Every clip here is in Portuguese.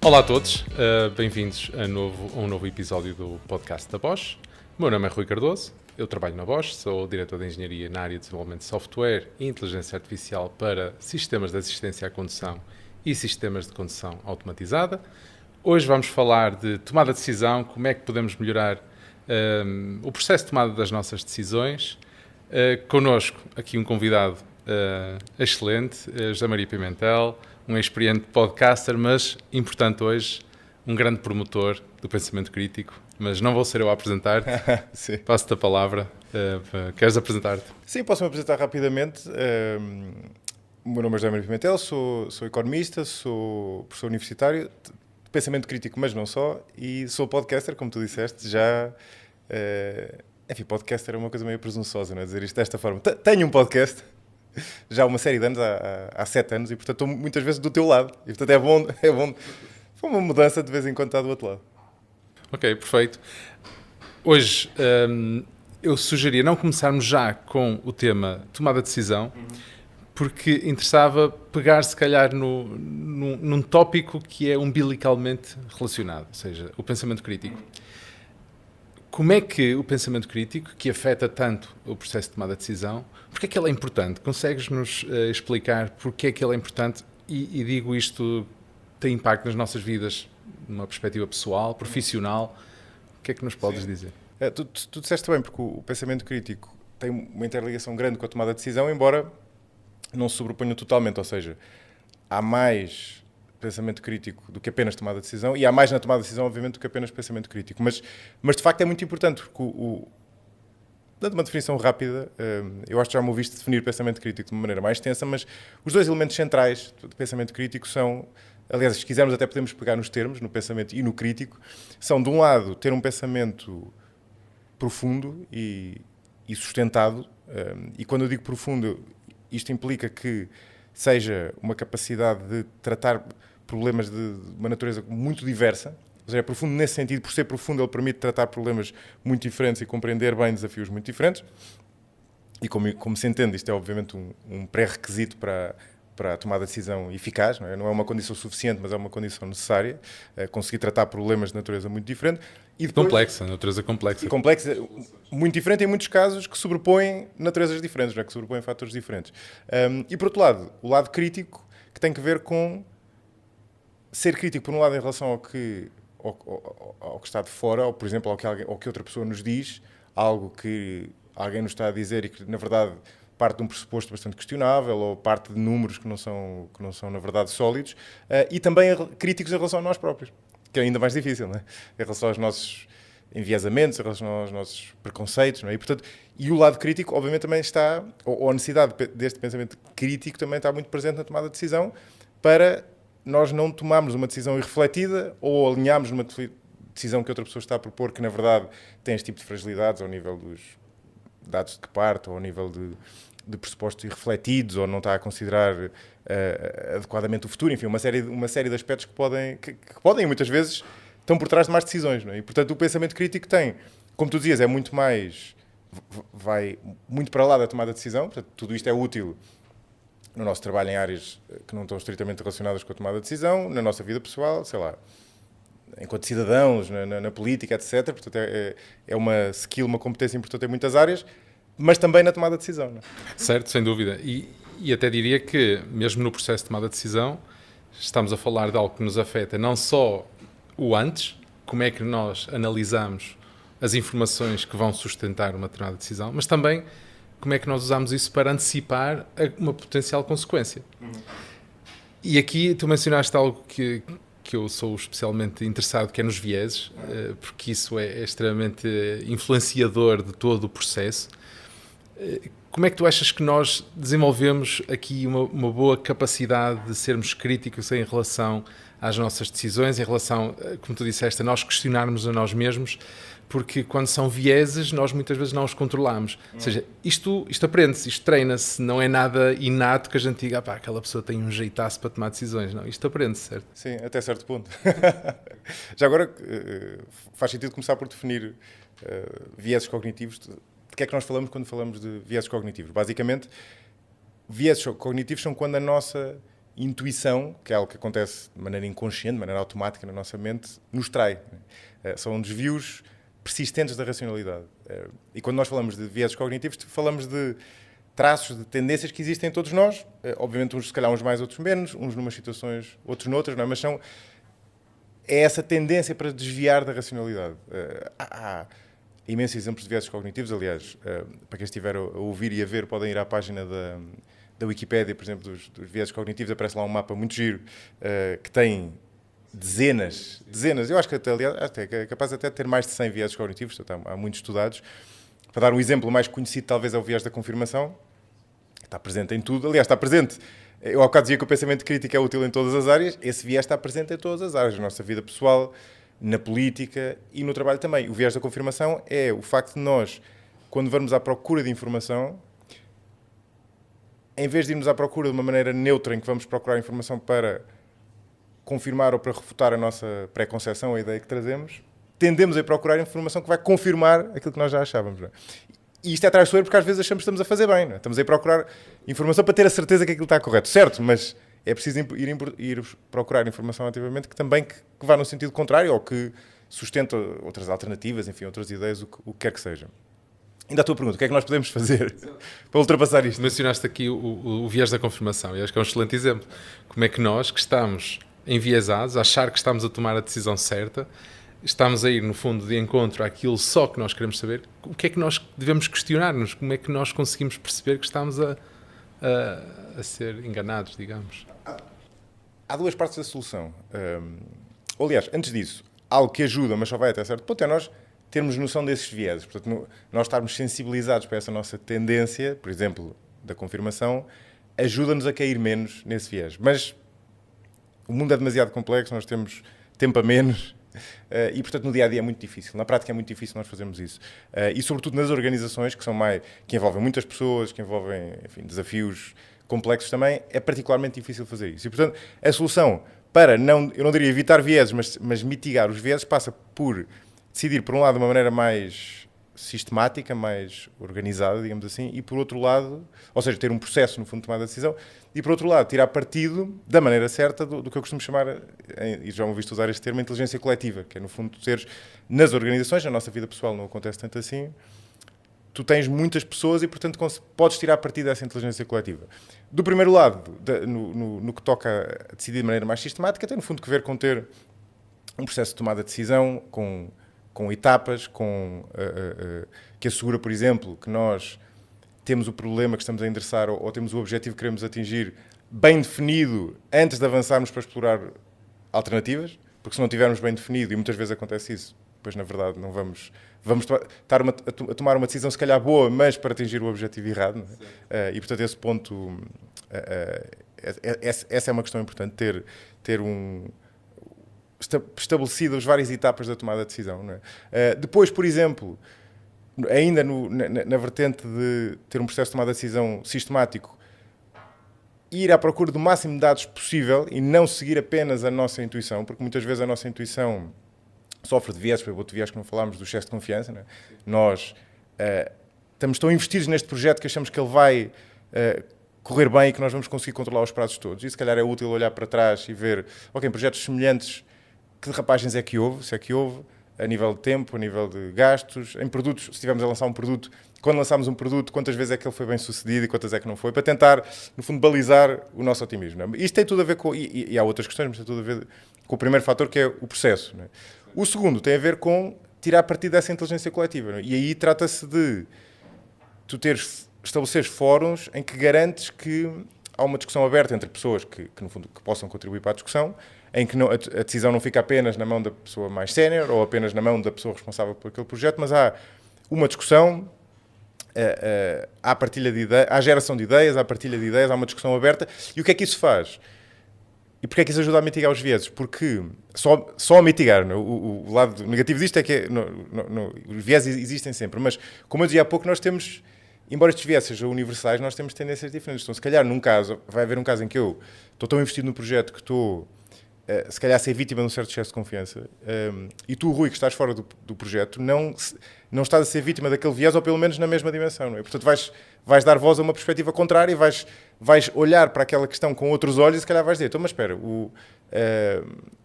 Olá a todos, bem-vindos a um novo episódio do podcast da Bosch. O meu nome é Rui Cardoso, eu trabalho na Bosch, sou diretor de Engenharia na área de Desenvolvimento de Software e Inteligência Artificial para Sistemas de Assistência à Condução e Sistemas de Condução Automatizada. Hoje vamos falar de tomada de decisão, como é que podemos melhorar o processo de tomada das nossas decisões. Connosco aqui um convidado excelente, José Maria Pimentel, um experiente podcaster, mas, importante hoje, um grande promotor do pensamento crítico. Mas não vou ser eu a apresentar-te. Passo-te a palavra. Queres apresentar-te? Sim, posso-me apresentar rapidamente. O meu nome é José Maria Pimentel, sou economista, sou professor universitário de pensamento crítico, mas não só, e sou podcaster, como tu disseste, já... Enfim, podcaster é uma coisa meio presunçosa, não é? Dizer isto desta forma. Tenho um podcast, já há uma série de anos, há 7 anos, e portanto estou muitas vezes do teu lado. E portanto é bom. Foi uma mudança de vez em quando estar do outro lado. Ok, perfeito. Hoje eu sugeria não começarmos já com o tema tomada de decisão, porque interessava pegar se calhar num tópico que é umbilicalmente relacionado, ou seja, o pensamento crítico. Como é que o pensamento crítico, que afeta tanto o processo de tomada de decisão, porque é que ele é importante? Consegues-nos explicar porque é que ele é importante? E digo isto, tem impacto nas nossas vidas, numa perspectiva pessoal, profissional. O que é que nos podes dizer? Tu disseste bem, porque o pensamento crítico tem uma interligação grande com a tomada de decisão, embora não se sobreponha totalmente, ou seja, há mais pensamento crítico do que apenas tomada de decisão, e há mais na tomada de decisão, obviamente, do que apenas pensamento crítico. Mas de facto é muito importante, porque dando uma definição rápida, eu acho que já me ouviste definir pensamento crítico de uma maneira mais extensa, mas os dois elementos centrais do pensamento crítico são, aliás, se quisermos até podemos pegar nos termos, no pensamento e no crítico, são, de um lado, ter um pensamento profundo e sustentado, e quando eu digo profundo, isto implica que seja uma capacidade de tratar problemas de uma natureza muito diversa. Ou seja, é profundo nesse sentido, por ser profundo, ele permite tratar problemas muito diferentes e compreender bem desafios muito diferentes. E como se entende, isto é obviamente um pré-requisito para a tomada de decisão eficaz, não é? Não é uma condição suficiente, mas é uma condição necessária, conseguir tratar problemas de natureza muito diferente. E depois, complexa, natureza complexa. Complexa, muito diferente em muitos casos, que sobrepõem naturezas diferentes, não é? Que sobrepõem fatores diferentes. E por outro lado, o lado crítico, que tem que ver com ser crítico, por um lado, em relação ao que está de fora, ou, por exemplo, ao que outra pessoa nos diz, algo que alguém nos está a dizer e que, na verdade, parte de um pressuposto bastante questionável, ou parte de números que não são na verdade, sólidos, e também críticos em relação a nós próprios, que é ainda mais difícil, não é? Em relação aos nossos enviesamentos, em relação aos nossos preconceitos, não é? E o lado crítico, obviamente, também está, ou a necessidade deste pensamento crítico também está muito presente na tomada de decisão, para nós não tomarmos uma decisão irrefletida ou alinharmos uma decisão que outra pessoa está a propor, que na verdade tem este tipo de fragilidades ao nível dos dados de que parte, ou ao nível de pressupostos irrefletidos, ou não está a considerar adequadamente o futuro. Enfim, uma série de aspectos que podem muitas vezes estão por trás de mais decisões, não é? E portanto o pensamento crítico tem, como tu dizias, é muito mais, vai muito para lá da tomada de decisão. Portanto, tudo isto é útil no nosso trabalho em áreas que não estão estritamente relacionadas com a tomada de decisão, na nossa vida pessoal, sei lá, enquanto cidadãos, na política, etc. Portanto, é uma skill, uma competência importante em muitas áreas, mas também na tomada de decisão. Não é? Certo, sem dúvida. E até diria que, mesmo no processo de tomada de decisão, estamos a falar de algo que nos afeta não só o antes, como é que nós analisamos as informações que vão sustentar uma determinada decisão, mas também como é que nós usamos isso para antecipar uma potencial consequência. E aqui tu mencionaste algo que eu sou especialmente interessado, que é nos vieses, porque isso é extremamente influenciador de todo o processo. Como é que tu achas que nós desenvolvemos aqui uma boa capacidade de sermos críticos em relação às nossas decisões, em relação, como tu disseste, a nós questionarmos a nós mesmos, porque quando são vieses, nós muitas vezes não os controlamos. Ou seja, isto aprende-se, isto treina-se, não é nada inato que a gente diga, pá, aquela pessoa tem um jeitaço para tomar decisões. Não, isto aprende-se, certo? Sim, até certo ponto. Já agora, faz sentido começar por definir vieses cognitivos. De que é que nós falamos quando falamos de vieses cognitivos? Basicamente, vieses cognitivos são quando a nossa intuição, que é algo que acontece de maneira inconsciente, de maneira automática na nossa mente, nos trai. São desvios persistentes da racionalidade. E quando nós falamos de vieses cognitivos, falamos de traços, de tendências que existem em todos nós. Obviamente, se calhar uns mais, outros menos, uns numas situações, outros noutras, não é? Mas é essa tendência para desviar da racionalidade. Há imensos exemplos de vieses cognitivos, aliás, para quem estiver a ouvir e a ver, podem ir à página da Wikipédia, por exemplo, dos vieses cognitivos, aparece lá um mapa muito giro, que tem dezenas, eu acho que aliás, até é capaz até de ter mais de 100 vieses cognitivos, portanto, há muitos estudados. Para dar um exemplo mais conhecido, talvez, é o viés da confirmação. Está presente em tudo. Aliás, está presente. Eu há bocado dizia que o pensamento crítico é útil em todas as áreas. Esse viés está presente em todas as áreas. Na nossa vida pessoal, na política e no trabalho também. O viés da confirmação é o facto de nós, quando vamos à procura de informação, em vez de irmos à procura de uma maneira neutra, em que vamos procurar informação para confirmar ou para refutar a nossa pré-conceção, a ideia que trazemos, tendemos a procurar informação que vai confirmar aquilo que nós já achávamos. Não é? E isto é traiçoeiro porque às vezes achamos que estamos a fazer bem. Não é? Estamos a procurar informação para ter a certeza que aquilo está correto. Certo, mas é preciso ir procurar informação ativamente que também que vá no sentido contrário ou que sustente outras alternativas, enfim, outras ideias, o que quer que seja. Ainda a tua pergunta, o que é que nós podemos fazer para ultrapassar isto? Mencionaste aqui o viés da confirmação e acho que é um excelente exemplo. Como é que nós, que estamos enviesados, a achar que estamos a tomar a decisão certa, estamos a ir, no fundo, de encontro àquilo só que nós queremos saber, o que é que nós devemos questionar-nos? Como é que nós conseguimos perceber que estamos a ser enganados, digamos? Há duas partes da solução. Aliás, antes disso, algo que ajuda, mas só vai até certo ponto, é nós termos noção desses vieses. Portanto, nós estarmos sensibilizados para essa nossa tendência, por exemplo, da confirmação, ajuda-nos a cair menos nesse viés. Mas o mundo é demasiado complexo, nós temos tempo a menos e, portanto, no dia-a-dia é muito difícil. Na prática é muito difícil nós fazermos isso. E, sobretudo, nas organizações que envolvem muitas pessoas, que envolvem, enfim, desafios complexos também, é particularmente difícil fazer isso. E, portanto, a solução para, eu não diria evitar vieses, mas mitigar os vieses, passa por decidir, por um lado, de uma maneira mais sistemática, mais organizada, digamos assim, e por outro lado, ou seja, ter um processo, no fundo, de tomada de decisão, e por outro lado, tirar partido da maneira certa do que eu costumo chamar, e já me ouviste usar este termo, inteligência coletiva, que é, no fundo, teres nas organizações, na nossa vida pessoal não acontece tanto assim, tu tens muitas pessoas e, portanto, podes tirar partido dessa inteligência coletiva. Do primeiro lado, no que toca a decidir de maneira mais sistemática, tem, no fundo, que ver com ter um processo de tomada de decisão, com etapas, que assegura, por exemplo, que nós temos o problema que estamos a endereçar ou temos o objetivo que queremos atingir bem definido antes de avançarmos para explorar alternativas, porque se não tivermos bem definido, e muitas vezes acontece isso, depois na verdade não vamos estar a tomar uma decisão se calhar boa, mas para atingir o objetivo errado. Não é? E portanto esse ponto, essa é uma questão importante, ter estabelecido as várias etapas da tomada de decisão. Não é? Depois, por exemplo, ainda na vertente de ter um processo de tomada de decisão sistemático, ir à procura do máximo de dados possível e não seguir apenas a nossa intuição, porque muitas vezes a nossa intuição sofre de viés, por exemplo, outro viés que não falámos, do excesso de confiança. Não é? Nós estamos tão investidos neste projeto que achamos que ele vai correr bem e que nós vamos conseguir controlar os prazos todos. E se calhar é útil olhar para trás e ver, ok, em projetos semelhantes, que derrapagens é que houve, se é que houve, a nível de tempo, a nível de gastos, em produtos, se estivermos a lançar um produto, quando lançámos um produto, quantas vezes é que ele foi bem sucedido e quantas é que não foi, para tentar, no fundo, balizar o nosso otimismo. Não é? Isto tem tudo a ver com, e há outras questões, mas tem tudo a ver com o primeiro fator, que é o processo. Não é? O segundo tem a ver com tirar partido dessa inteligência coletiva. Não é? E aí trata-se de tu estabeleceres fóruns em que garantes que há uma discussão aberta entre pessoas que no fundo, que possam contribuir para a discussão, em que a decisão não fica apenas na mão da pessoa mais sénior ou apenas na mão da pessoa responsável por aquele projeto, mas há uma discussão, há partilha de ideias, há geração de ideias, há partilha de ideias, há uma discussão aberta. E o que é que isso faz? E porquê é que isso ajuda a mitigar os vieses? Porque só a mitigar, não? O lado negativo disto é que os vieses existem sempre, mas como eu dizia há pouco, nós temos, embora estes vieses sejam universais, nós temos tendências diferentes. Então, se calhar, vai haver um caso em que eu estou tão investido no projeto que estou se calhar ser vítima de um certo excesso de confiança, e tu, Rui, que estás fora do projeto, não estás a ser vítima daquele viés, ou pelo menos na mesma dimensão. Não é? Portanto, vais dar voz a uma perspectiva contrária e vais olhar para aquela questão com outros olhos e se calhar vais dizer, então, mas espera,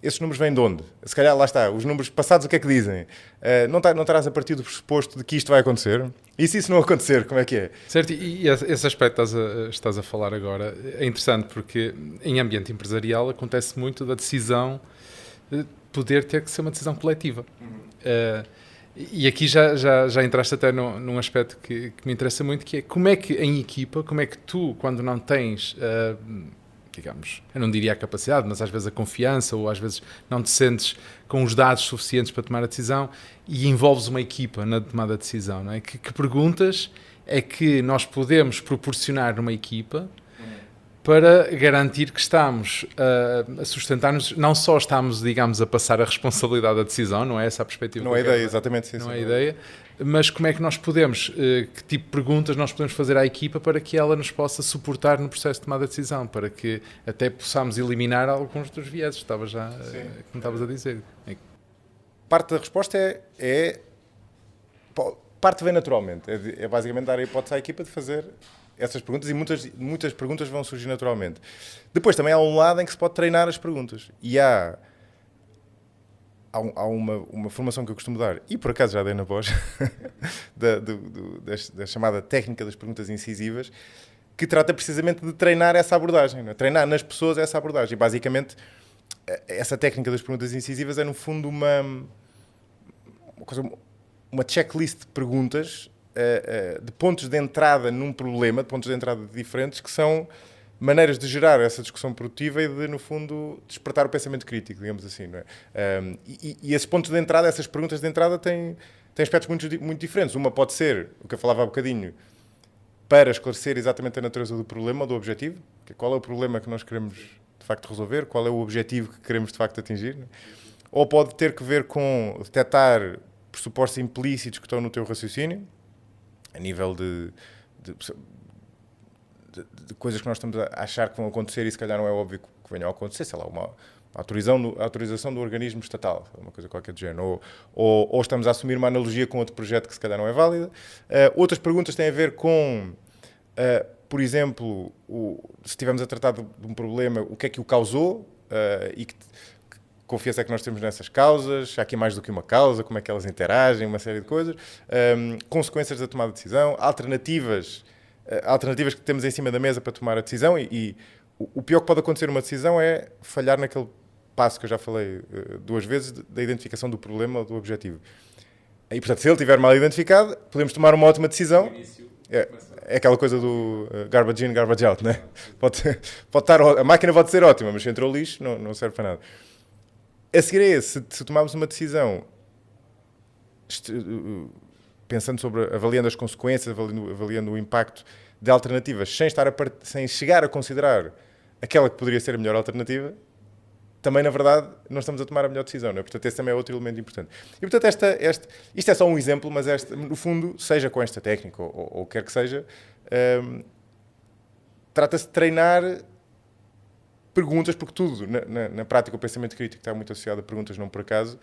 esses números vêm de onde? Se calhar, lá está, os números passados o que é que dizem? Não estarás a partir do pressuposto de que isto vai acontecer? E se isso não acontecer, como é que é? Certo, e esse aspecto estás a falar agora é interessante porque em ambiente empresarial acontece muito da decisão poder ter que ser uma decisão coletiva. E aqui já entraste até num aspecto que me interessa muito, que é como é que em equipa, como é que tu, quando não tens, digamos, eu não diria a capacidade, mas às vezes a confiança, ou às vezes não te sentes com os dados suficientes para tomar a decisão e envolves uma equipa na tomada de decisão, não é? Que perguntas é que nós podemos proporcionar numa equipa para garantir que estamos a sustentar-nos, não só estamos, digamos, a passar a responsabilidade da decisão, não é essa a perspectiva? Não é a ideia, exatamente. Sim, não é a ideia, mas como é que nós podemos, que tipo de perguntas nós podemos fazer à equipa para que ela nos possa suportar no processo de tomada de decisão, para que até possamos eliminar alguns dos vieses, como estavas a dizer. Parte da resposta parte vem naturalmente, é basicamente dar a hipótese à equipa de fazer essas perguntas, e muitas perguntas vão surgir naturalmente. Depois também há um lado em que se pode treinar as perguntas. E há uma formação que eu costumo dar, e por acaso já dei na voz, da chamada técnica das perguntas incisivas, que trata precisamente de treinar essa abordagem, não é? Treinar nas pessoas essa abordagem. E basicamente, essa técnica das perguntas incisivas é, no fundo, uma checklist de perguntas de pontos de entrada num problema, de pontos de entrada diferentes, que são maneiras de gerar essa discussão produtiva e de, no fundo, despertar o pensamento crítico, digamos assim. Não é? E esses pontos de entrada, essas perguntas de entrada têm aspectos muito diferentes. Uma pode ser, o que eu falava há bocadinho, para esclarecer exatamente a natureza do problema ou do objetivo, qual é o problema que nós queremos, de facto, resolver, qual é o objetivo que queremos, de facto, atingir. Não é? Ou pode ter que ver com detectar pressupostos implícitos que estão no teu raciocínio, a nível de coisas que nós estamos a achar que vão acontecer e se calhar não é óbvio que venham a acontecer, sei lá, uma autorização do organismo estatal, uma coisa qualquer do género, ou estamos a assumir uma analogia com outro projeto que se calhar não é válida. Outras perguntas têm a ver com, por exemplo, se estivermos a tratar de um problema, o que é que o causou e que confiança é que nós temos nessas causas, há aqui mais do que uma causa, como é que elas interagem, uma série de coisas, consequências da tomada de decisão, alternativas que temos em cima da mesa para tomar a decisão e o pior que pode acontecer numa decisão é falhar naquele passo que eu já falei duas vezes, da identificação do problema ou do objetivo. E, portanto, se ele estiver mal identificado, podemos tomar uma ótima decisão. É aquela coisa do garbage in, garbage out, né? Pode estar, a máquina pode ser ótima, mas se entrou lixo, não serve para nada. A seguir é esse, se tomarmos uma decisão pensando avaliando as consequências, avaliando o impacto de alternativas, sem chegar a considerar aquela que poderia ser a melhor alternativa, também, na verdade, não estamos a tomar a melhor decisão. Não é? Portanto, esse também é outro elemento importante. E, portanto, isto é só um exemplo, mas no fundo, seja com esta técnica ou quer que seja, trata-se de treinar perguntas, porque tudo, na prática, o pensamento crítico está muito associado a perguntas, não por acaso.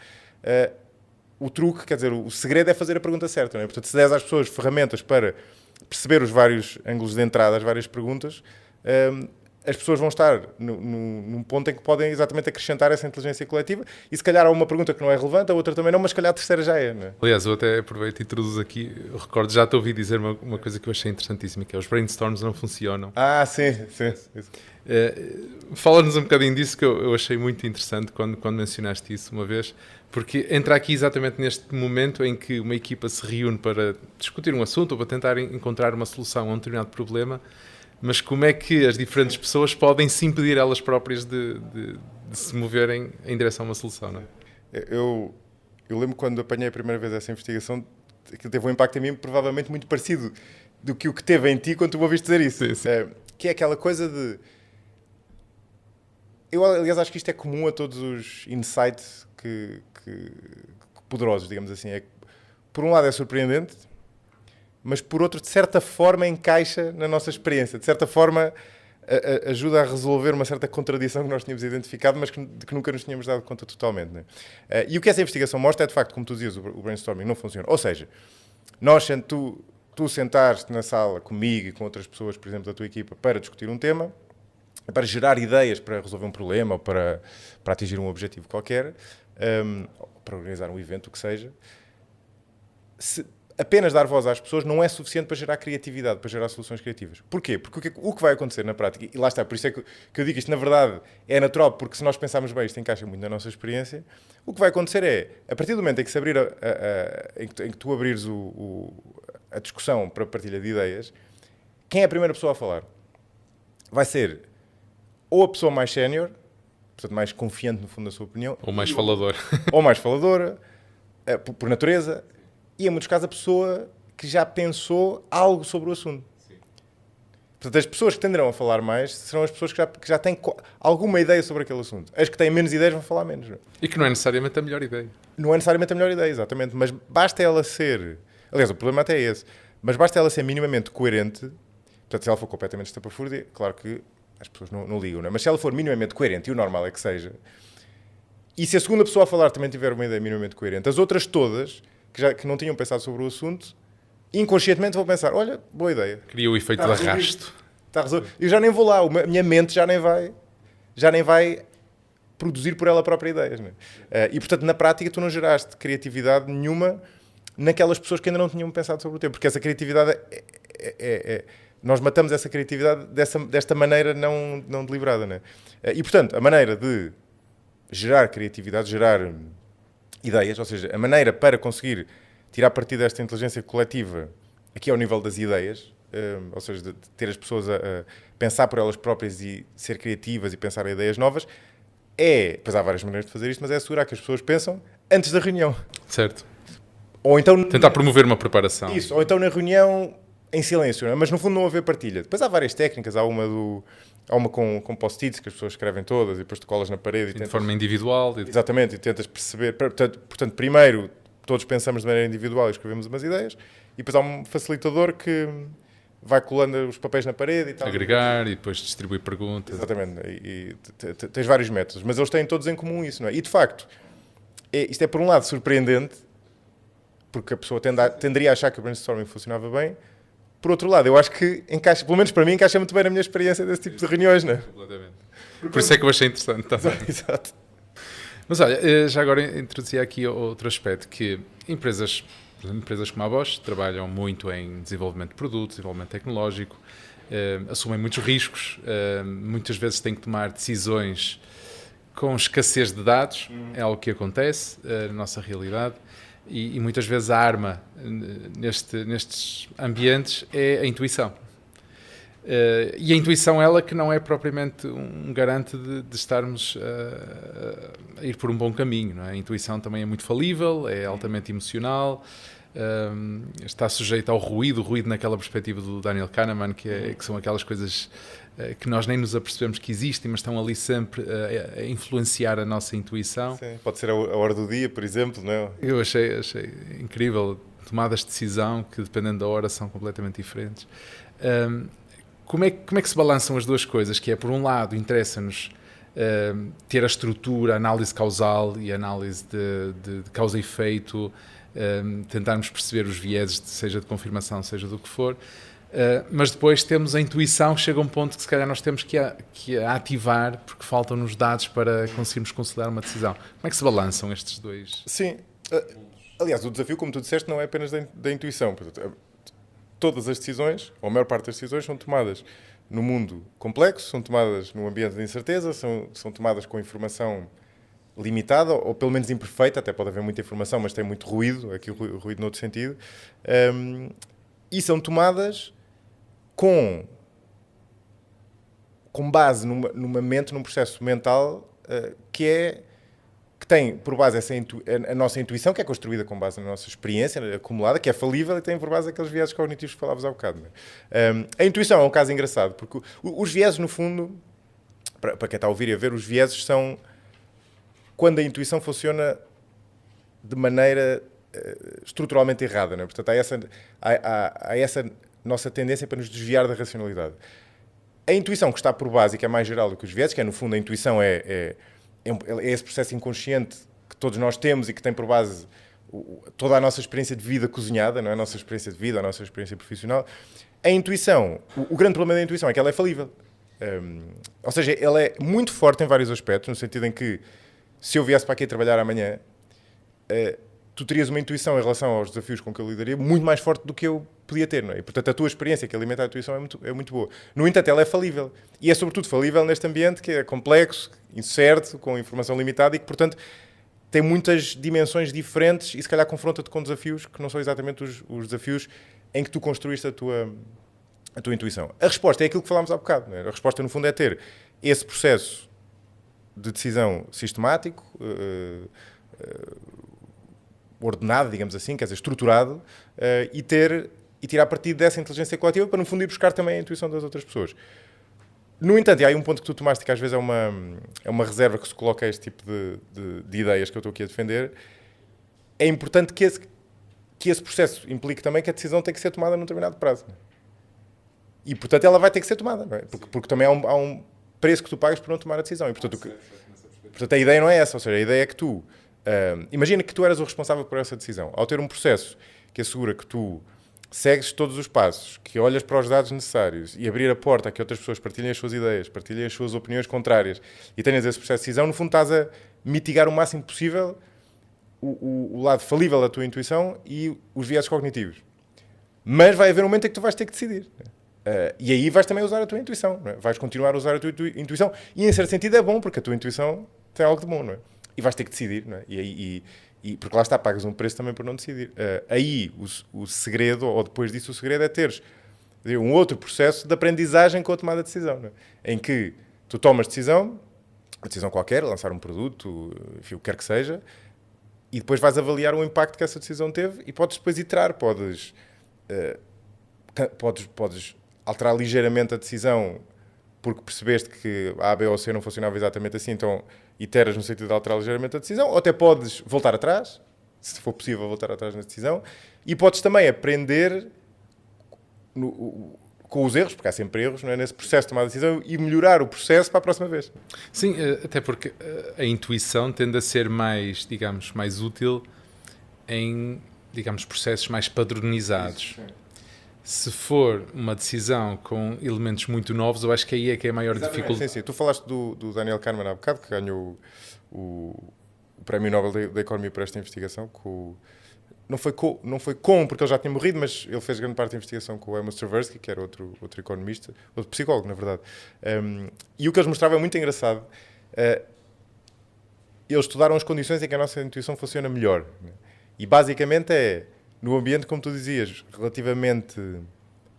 O truque, quer dizer, o segredo é fazer a pergunta certa. Não é? Portanto, se des às pessoas ferramentas para perceber os vários ângulos de entrada, as várias perguntas, as pessoas vão estar num ponto em que podem exatamente acrescentar essa inteligência coletiva e se calhar há uma pergunta que não é relevante, a outra também não, mas se calhar a terceira já é. Não é? Aliás, eu até aproveito e introduzo aqui, eu recordo, já te ouvi dizer uma coisa que eu achei interessantíssima, que é os brainstorms não funcionam. Sim. Fala-nos um bocadinho disso, que eu achei muito interessante quando mencionaste isso uma vez, porque entra aqui exatamente neste momento em que uma equipa se reúne para discutir um assunto ou para tentar encontrar uma solução a um determinado problema, mas como é que as diferentes pessoas podem se impedir elas próprias de se moverem em direção a uma solução, não é? Eu lembro quando apanhei a primeira vez essa investigação, que teve um impacto em mim provavelmente muito parecido do que o que teve em ti quando tu me ouviste dizer isso. Sim. Que é aquela coisa de... Eu, aliás, acho que isto é comum a todos os insights que poderosos, digamos assim. Por um lado é surpreendente, mas por outro, de certa forma, encaixa na nossa experiência. De certa forma, ajuda a resolver uma certa contradição que nós tínhamos identificado, mas de que nunca nos tínhamos dado conta totalmente. Né? E o que essa investigação mostra é, de facto, como tu dizias, o brainstorming não funciona. Ou seja, tu sentares-te na sala comigo e com outras pessoas, por exemplo, da tua equipa, para discutir um tema, para gerar ideias para resolver um problema ou para atingir um objetivo qualquer, para organizar um evento, o que seja, apenas dar voz às pessoas não é suficiente para gerar criatividade, para gerar soluções criativas. Porquê? Porque o que vai acontecer na prática, e lá está, por isso é que eu digo isto, na verdade, é natural, porque se nós pensarmos bem, isto encaixa muito na nossa experiência, o que vai acontecer é, a partir do momento em que, em que tu abrires a discussão para partilha de ideias, quem é a primeira pessoa a falar? Vai ser ou a pessoa mais sénior, portanto mais confiante no fundo da sua opinião, Ou mais falador. ou mais faladora, por natureza, e em muitos casos a pessoa que já pensou algo sobre o assunto. Sim. Portanto, as pessoas que tenderão a falar mais serão as pessoas que já têm alguma ideia sobre aquele assunto. As que têm menos ideias vão falar menos. E que não é necessariamente a melhor ideia. Não é necessariamente a melhor ideia, exatamente, mas basta ela ser... Aliás, o problema até é esse. Mas basta ela ser minimamente coerente. Portanto, se ela for completamente estapafúrdia, claro que as pessoas não ligam, não é? Mas se ela for minimamente coerente, e o normal é que seja, e se a segunda pessoa a falar também tiver uma ideia minimamente coerente, as outras todas, que não tinham pensado sobre o assunto, inconscientemente vão pensar, olha, boa ideia. Cria o efeito de arrasto. Está resolvido. Eu já nem vou lá, a minha mente já nem vai produzir por ela própria ideias. Não é? E, portanto, na prática, tu não geraste criatividade nenhuma naquelas pessoas que ainda não tinham pensado sobre o tema, porque essa criatividade nós matamos essa criatividade desta maneira não deliberada. Não é? E, portanto, a maneira de gerar criatividade, gerar ideias, ou seja, a maneira para conseguir tirar partido desta inteligência coletiva aqui ao nível das ideias, ou seja, de ter as pessoas a pensar por elas próprias e ser criativas e pensar em ideias novas, pois há várias maneiras de fazer isto, mas é assegurar que as pessoas pensam antes da reunião. Certo. Ou então... Tentar promover uma preparação. Isso, ou então na reunião em silêncio, não é? Mas no fundo não haver partilha. Depois há várias técnicas, há uma com post-its que as pessoas escrevem todas e depois tu colas na parede. De forma individual. Exatamente, e tentas perceber. Portanto, primeiro todos pensamos de maneira individual e escrevemos umas ideias, e depois há um facilitador que vai colando os papéis na parede e tal. Agregar e depois distribuir perguntas. Exatamente, e tens vários métodos, mas eles têm todos em comum isso, não é? E de facto, isto é por um lado surpreendente, porque a pessoa tenderia a achar que o brainstorming funcionava bem. Por outro lado, eu acho que encaixa, pelo menos para mim, encaixa muito bem na minha experiência desse tipo de reuniões, não é? Completamente. Por isso é que eu achei interessante também. Exato. Mas olha, já agora introduzia aqui outro aspecto, que empresas como a Bosch trabalham muito em desenvolvimento de produtos, desenvolvimento tecnológico, assumem muitos riscos, muitas vezes têm que tomar decisões com escassez de dados, é algo que acontece na nossa realidade. E muitas vezes a arma nestes ambientes é a intuição. E a intuição, ela que não é propriamente um garante de estarmos a ir por um bom caminho. Não é? A intuição também é muito falível, é altamente emocional, está sujeita ao ruído, o ruído naquela perspectiva do Daniel Kahneman, que são aquelas coisas que nós nem nos apercebemos que existem, mas estão ali sempre a influenciar a nossa intuição. Sim, pode ser a hora do dia, por exemplo, não é? Eu achei incrível, tomadas de decisão que, dependendo da hora, são completamente diferentes. Como é que se balançam as duas coisas? Que é, por um lado, interessa-nos ter a estrutura, a análise causal e a análise de causa e efeito, tentarmos perceber os vieses, seja de confirmação, seja do que for, mas depois temos a intuição que chega a um ponto que se calhar nós temos que a ativar porque faltam-nos dados para conseguirmos conciliar uma decisão. Como é que se balançam estes dois? Sim. Aliás, o desafio, como tu disseste, não é apenas da intuição. Todas as decisões, ou a maior parte das decisões, são tomadas no mundo complexo, são tomadas num ambiente de incerteza, são tomadas com informação limitada, ou pelo menos imperfeita, até pode haver muita informação, mas tem muito ruído, aqui o ruído noutro sentido, e são tomadas com base numa mente, num processo mental que tem por base a nossa intuição, que é construída com base na nossa experiência acumulada, que é falível e tem por base aqueles vieses cognitivos que falávamos há bocado. A intuição é um caso engraçado, porque os vieses, no fundo, para quem está a ouvir e a ver, os vieses são quando a intuição funciona de maneira estruturalmente errada. Não é? Portanto, há essa nossa tendência para nos desviar da racionalidade. A intuição que está por base, que é mais geral do que os vieses, que é no fundo a intuição é esse processo inconsciente que todos nós temos e que tem por base toda a nossa experiência de vida cozinhada, não é? A nossa experiência de vida, a nossa experiência profissional. A intuição, o grande problema da intuição é que ela é falível. Ou seja, ela é muito forte em vários aspectos, no sentido em que se eu viesse para aqui trabalhar amanhã, tu terias uma intuição em relação aos desafios com que eu lidaria muito mais forte do que eu podia ter, não é? E, portanto, a tua experiência que alimenta a intuição é muito boa. No entanto, ela é falível. E é sobretudo falível neste ambiente que é complexo, incerto, com informação limitada e que, portanto, tem muitas dimensões diferentes e se calhar confronta-te com desafios que não são exatamente os desafios em que tu construíste a tua intuição. A resposta é aquilo que falámos há bocado, não é? A resposta, no fundo, é ter esse processo de decisão sistemático, ordenado, digamos assim, quer dizer, estruturado, e tirar partido dessa inteligência coletiva para, no fundo, ir buscar também a intuição das outras pessoas. No entanto, e há aí um ponto que tu tomaste que às vezes é uma reserva que se coloca a este tipo de ideias que eu estou aqui a defender, é importante que esse processo implique também que a decisão tem que ser tomada num determinado prazo. E, portanto, ela vai ter que ser tomada, não é? Porque também há um preço que tu pagas por não tomar a decisão. E, portanto, a ideia não é essa, ou seja, a ideia é que tu... imagina que tu eras o responsável por essa decisão. Ao ter um processo que assegura que tu segues todos os passos, que olhas para os dados necessários e abrir a porta a que outras pessoas partilhem as suas ideias, partilhem as suas opiniões contrárias e tenhas esse processo de decisão, no fundo estás a mitigar o máximo possível o lado falível da tua intuição e os vieses cognitivos. Mas vai haver um momento em que tu vais ter que decidir. E aí vais também usar a tua intuição. Não é? Vais continuar a usar a tua intuição e, em certo sentido, é bom, porque a tua intuição tem algo de bom, não é? E vais ter que decidir, não é? Porque lá está, pagas um preço também por não decidir. Aí o segredo, ou depois disso, o segredo é teres um outro processo de aprendizagem com a tomada de decisão, não é? Em que tu tomas decisão, uma decisão qualquer, lançar um produto, enfim, o que quer que seja, e depois vais avaliar o impacto que essa decisão teve e podes depois iterar, podes alterar ligeiramente a decisão porque percebeste que A, B ou C não funcionava exatamente assim, então iteras no sentido de alterar ligeiramente a decisão, ou até podes voltar atrás, se for possível voltar atrás na decisão, e podes também aprender com os erros, porque há sempre erros, não é? Nesse processo de tomar a decisão, e melhorar o processo para a próxima vez. Sim, até porque a intuição tende a ser mais, digamos, mais útil em, digamos, processos mais padronizados. Se for uma decisão com elementos muito novos, eu acho que aí é que é a maior dificuldade. Sim. Tu falaste do Daniel Kahneman há bocado, que ganhou o Prémio Nobel da Economia por esta investigação. Não foi porque ele já tinha morrido, mas ele fez grande parte da investigação com o Amos Tversky, que era outro economista, outro psicólogo, na verdade. E o que eles mostravam é muito engraçado. Eles estudaram as condições em que a nossa intuição funciona melhor. E basicamente é no ambiente, como tu dizias, relativamente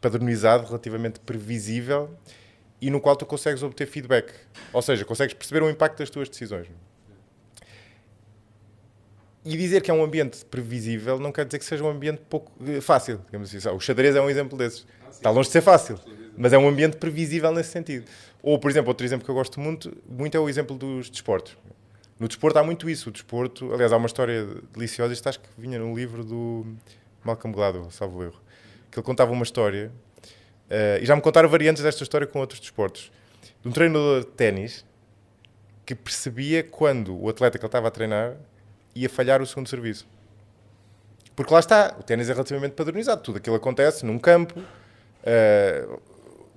padronizado, relativamente previsível e no qual tu consegues obter feedback. Ou seja, consegues perceber o impacto das tuas decisões. E dizer que é um ambiente previsível não quer dizer que seja um ambiente pouco fácil. Digamos assim. O xadrez é um exemplo desses. Está longe de ser fácil, mas é um ambiente previsível nesse sentido. Ou, por exemplo, outro exemplo que eu gosto muito é o exemplo dos desportos. No desporto há muito isso. O desporto, aliás, há uma história deliciosa, isto acho que vinha num livro do Malcolm Gladwell, salvo erro, que ele contava uma história, e já me contaram variantes desta história com outros desportos, de um treinador de ténis que percebia quando o atleta que ele estava a treinar ia falhar o segundo serviço. Porque lá está, o ténis é relativamente padronizado, tudo aquilo acontece num campo,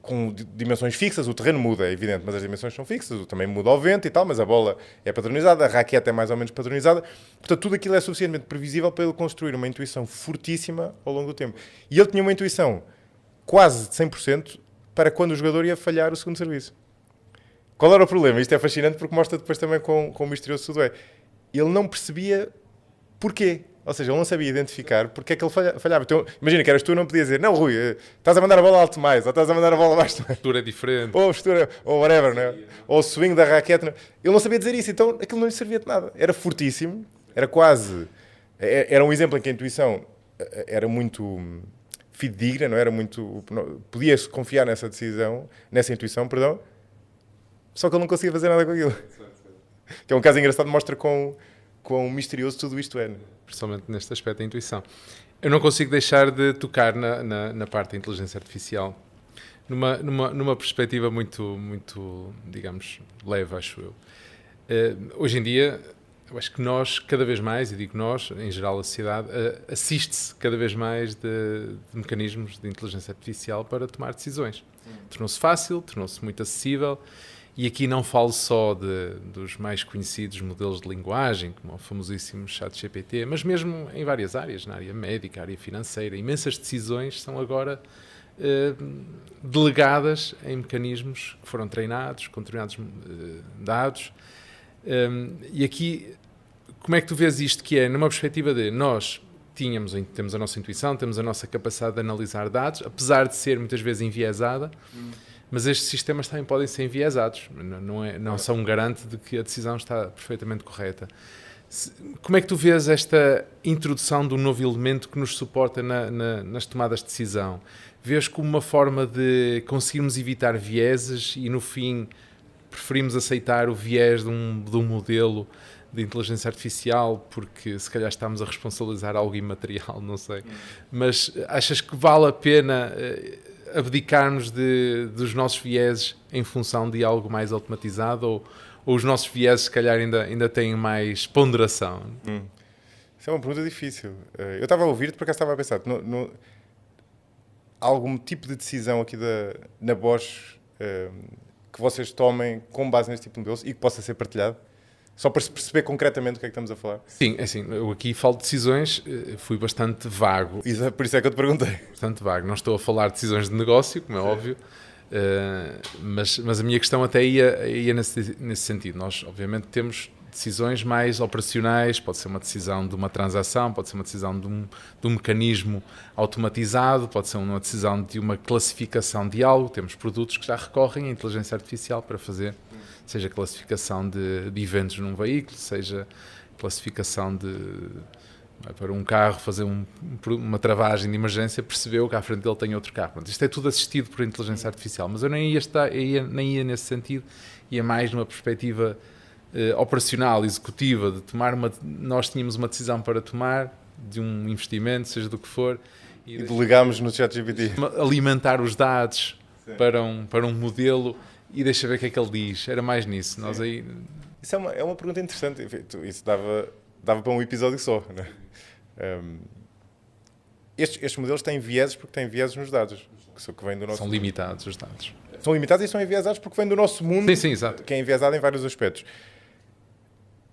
com dimensões fixas, o terreno muda, é evidente, mas as dimensões são fixas, também muda o vento e tal, mas a bola é padronizada, a raquete é mais ou menos padronizada, portanto tudo aquilo é suficientemente previsível para ele construir uma intuição fortíssima ao longo do tempo. E ele tinha uma intuição quase de 100% para quando o jogador ia falhar o segundo serviço. Qual era o problema? Isto é fascinante porque mostra depois também quão misterioso tudo é. Ele não percebia porquê. Ou seja, ele não sabia identificar porque é que ele falhava. Então, imagina que eras tu e não podias dizer, não, Rui, estás a mandar a bola alto mais, ou estás a mandar a bola baixo mais. A postura é diferente. Ou a postura, ou whatever, não é? Ou o swing da raquete. Não. Ele não sabia dizer isso, então aquilo não lhe servia de nada. Era fortíssimo, era quase... Era um exemplo em que a intuição era muito fidedigna, não era muito... Podia-se confiar nessa decisão, nessa intuição, perdão, só que ele não conseguia fazer nada com aquilo. Que é um caso engraçado, mostra quão misterioso tudo isto é. Né? Principalmente neste aspecto da intuição. Eu não consigo deixar de tocar na parte da inteligência artificial, numa perspectiva muito, digamos, leve, acho eu. Hoje em dia, eu acho que nós, cada vez mais, e digo nós, em geral a sociedade, assiste-se cada vez mais de mecanismos de inteligência artificial para tomar decisões. Tornou-se fácil, tornou-se muito acessível, e aqui não falo só dos mais conhecidos modelos de linguagem, como o famosíssimo ChatGPT, mas mesmo em várias áreas, na área médica, área financeira. Imensas decisões são agora delegadas em mecanismos que foram treinados, com determinados dados. E aqui, como é que tu vês isto, que é numa perspectiva de nós temos a nossa intuição, temos a nossa capacidade de analisar dados, apesar de ser muitas vezes enviesada, mas estes sistemas também podem ser enviesados, não são um garante de que a decisão está perfeitamente correta. Como é que tu vês esta introdução de um novo elemento que nos suporta nas tomadas de decisão? Vês como uma forma de conseguirmos evitar vieses e, no fim, preferimos aceitar o viés de um modelo de inteligência artificial porque, se calhar, estamos a responsabilizar algo imaterial, não sei. Mas achas que vale a pena abdicarmos dos nossos vieses em função de algo mais automatizado ou os nossos vieses, se calhar, ainda têm mais ponderação? Isso é uma pergunta difícil. Eu estava a ouvir-te porque estava a pensar algum tipo de decisão aqui na Bosch que vocês tomem com base neste tipo de modelos e que possa ser partilhado? Só para se perceber concretamente do que é que estamos a falar. Sim, é assim, eu aqui falo de decisões, fui bastante vago. Por isso é que eu te perguntei. Bastante vago. Não estou a falar de decisões de negócio, como é óbvio, mas a minha questão até ia nesse sentido. Nós, obviamente, temos decisões mais operacionais, pode ser uma decisão de uma transação, pode ser uma decisão de um mecanismo automatizado, pode ser uma decisão de uma classificação de algo. Temos produtos que já recorrem à inteligência artificial para fazer, seja classificação de eventos num veículo, seja classificação para um carro fazer uma travagem de emergência, percebeu que à frente dele tem outro carro. Isto é tudo assistido por inteligência artificial, mas eu nem ia nesse sentido, ia mais numa perspectiva operacional, executiva, de nós tínhamos uma decisão para tomar de um investimento, seja do que for, e delegámos no ChatGPT. Alimentar os dados para um modelo e deixa ver o que é que ele diz. Era mais nisso. Nós aí... Isso é uma pergunta interessante. Isso dava para um episódio só. Não é? Estes modelos têm vieses porque têm vieses nos dados. Que vêm do nosso São limitados os dados. São limitados e são enviesados porque vêm do nosso mundo, sim, exato. Que é enviesado em vários aspectos.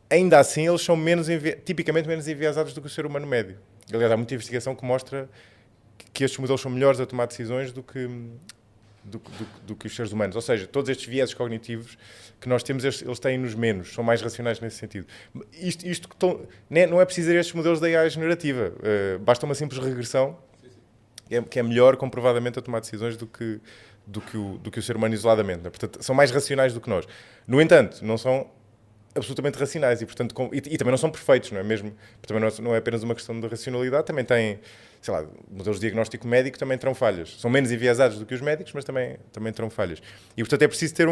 Ainda assim, eles são tipicamente menos enviesados do que o ser humano médio. Aliás, há muita investigação que mostra que estes modelos são melhores a tomar decisões do que os seres humanos. Ou seja, todos estes vieses cognitivos que nós temos, eles têm-nos menos, são mais racionais nesse sentido. Não é preciso estes modelos da AI generativa. Basta uma simples regressão, que é melhor, comprovadamente, a tomar decisões do que o ser humano isoladamente. Né? Portanto, são mais racionais do que nós. No entanto, não são absolutamente racionais e, portanto, e também não são perfeitos, não é mesmo? Também não é apenas uma questão de racionalidade, também tem, sei lá, modelos de diagnóstico médico também terão falhas. São menos enviesados do que os médicos, mas também terão falhas. E, portanto, é preciso ter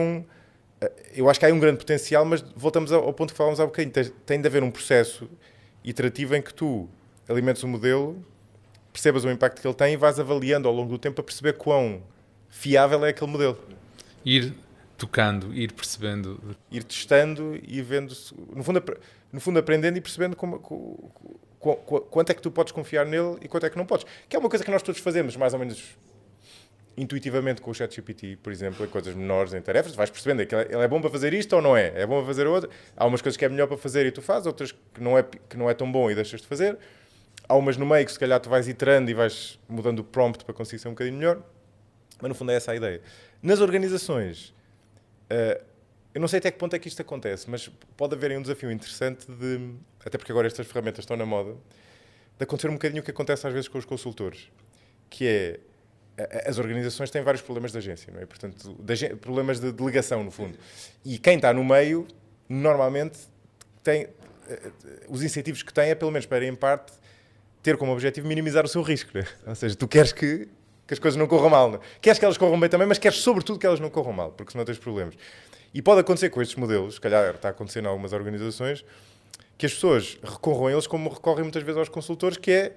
eu acho que há aí um grande potencial, mas voltamos ao ponto que falávamos há bocadinho. Tem de haver um processo iterativo em que tu alimentes o modelo, percebas o impacto que ele tem e vais avaliando ao longo do tempo a perceber quão fiável é aquele modelo. Ir tocando, ir percebendo. Ir testando e vendo, no fundo aprendendo e percebendo quanto é que tu podes confiar nele e quanto é que não podes. Que é uma coisa que nós todos fazemos, mais ou menos intuitivamente com o ChatGPT, por exemplo, em coisas menores, em tarefas, vais percebendo que ele é bom para fazer isto ou não é? É bom para fazer outra? Há umas coisas que é melhor para fazer e tu fazes, outras que não é tão bom e deixas de fazer. Há umas no meio que se calhar tu vais iterando e vais mudando o prompt para conseguir ser um bocadinho melhor. Mas no fundo é essa a ideia. Nas organizações, eu não sei até que ponto é que isto acontece, mas pode haver um desafio interessante até porque agora estas ferramentas estão na moda, de acontecer um bocadinho o que acontece às vezes com os consultores, que é, as organizações têm vários problemas de agência, não é? Portanto, problemas de delegação, no fundo. E quem está no meio, normalmente, tem os incentivos que tem é, pelo menos para, em parte, ter como objetivo minimizar o seu risco. Né? Ou seja, tu queres que as coisas não corram mal. Não? Queres que elas corram bem também, mas queres sobretudo que elas não corram mal, porque senão tens problemas. E pode acontecer com estes modelos, se calhar está acontecendo em algumas organizações, que as pessoas recorram a eles como recorrem muitas vezes aos consultores, que é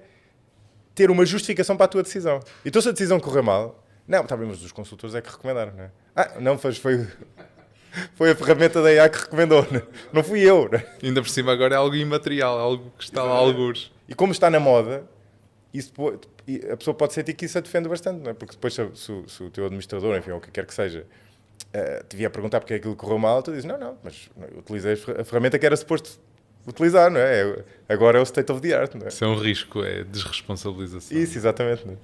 ter uma justificação para a tua decisão. Então, se a decisão correr mal, Não, está bem, mas os consultores é que recomendaram, não é? Não, foi a ferramenta da IA que recomendou, não fui eu. Né? Ainda por cima agora é algo imaterial, algo que está lá a algures. E como está na moda, a pessoa pode sentir que isso a defende bastante, não é? Porque depois se o teu administrador, enfim, ou o que quer que seja, te via perguntar porque aquilo correu mal, tu dizes, não, mas eu utilizei a ferramenta que era suposto utilizar, não é? Agora é o state of the art, não é? Isso é um risco, é desresponsabilização. Isso, exatamente. Não é?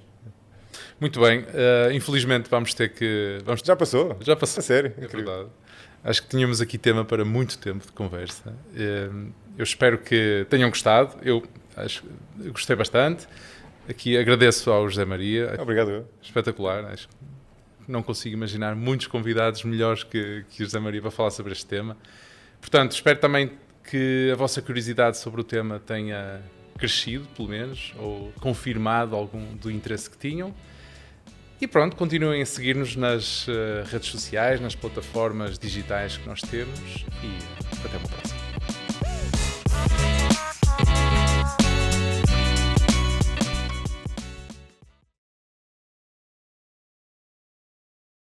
Muito bem, infelizmente vamos ter que... Já passou? Já passou. A sério? É Incrível. verdade. Acho que tínhamos aqui tema para muito tempo de conversa. Eu espero que tenham gostado. Eu gostei bastante. Aqui agradeço ao José Maria. Obrigado. Espetacular. Acho que não consigo imaginar muitos convidados melhores que o José Maria para falar sobre este tema. Portanto, espero também que a vossa curiosidade sobre o tema tenha crescido, pelo menos, ou confirmado algum do interesse que tinham. E pronto, continuem a seguir-nos nas redes sociais, nas plataformas digitais que nós temos e até uma próxima.